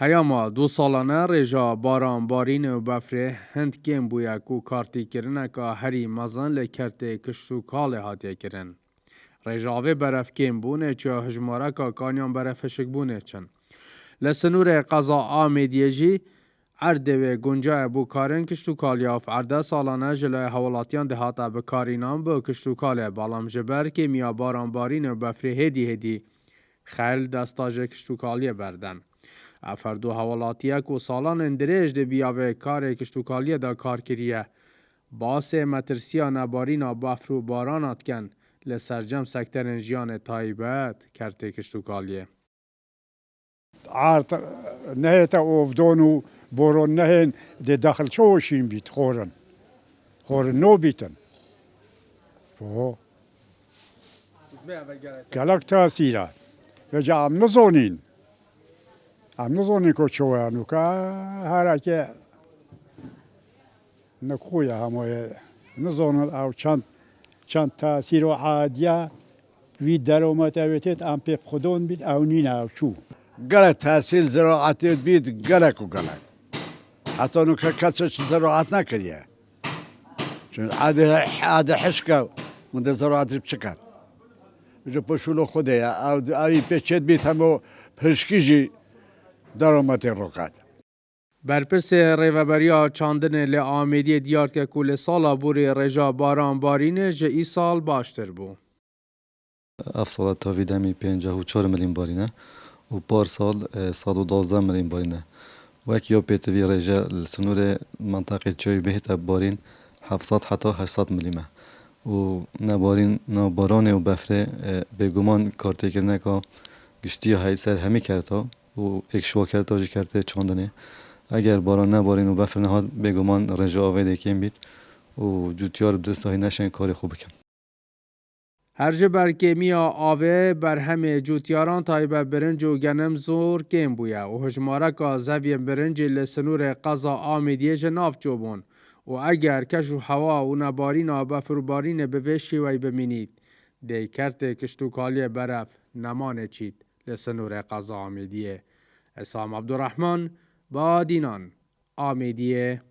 هیاما 2 سالانه رژا باران بارین و بفره هند کم بویا کو کارتی کرنه که هری مزن لکرته کشتو کاله هاتیه کرن. رژاوه برف کم بونه چه هجماره که کانیان برفشک بونه چن. لسنور قضا آمیدیه جی عرده و گنجای بو کارن کشتو کالیاف عرده سالانه جلوی حوالاتیان دهاتا بکارینان با کشتو کاله بالام جبر که میا باران بارین و بفره هدی خیل دستاج کشتو کالیه بردن. افردو حوالاتیک و سالان اندریج ده بیاوه کار کشتوکالیه دا کار کریه. باسه مترسیا نبارینا بافرو بارانات کن لسرجم سکترن جیان تایبت کرته کشتوکالیه. عارت نهتا اوفدونو بورون نهن ده داخل شوشين بيت خورن نو بيتن فهو قالك تأثيرات رجع عم نزونين که شوانو که هر که نخویا همه نزونن او چند تأثیر و عادیه وی درآمد اوتیت ام پی خودون بید او نین او شو گله تحصیل زراعتی بید گله کو گله حتی نو که کسش زراعت نکریه چون عاده حشکه من زراعتی بچکن جو پشولو خوده او پیچید بید همو پشکیجی درآمد روکات. برپرس ریوبریا چاندن ل آمیدی دیار که کل سالا بوری رجا باران بارینه جه ای سال باشتر بو. افسال تاویدمی 54 میلیون بارینه و پار سال و 12 میلیون بارینه. وکی یا پیتوی رجا سنور منطقه چای بهت بارین 700 حتی 800 میلیمه. و نباران و بفره به گمان کارتی کرنه که گشتی های سر همی کرده و یک شوا کرده کرده چاندنه. اگر باران نبارین و بفر نهاد بگمان رجا آویده کم بید و جوتیار بدست های نشن کار خوب بکن. هرچه برکه میا آوه بر همه جوتیاران تایبه برنج و گنم زور کم بویا و هجماره که زویم برنج لسنور قضا آمیدیه جناف جوبون و اگر کشو هوا و نبارین و بفر بارین بوشی وی بمینید دی کرت کشتوکالی برف نمانه چید لسنور قضا آمیدیه. اسام عبدالرحمن با دینان آمیدیه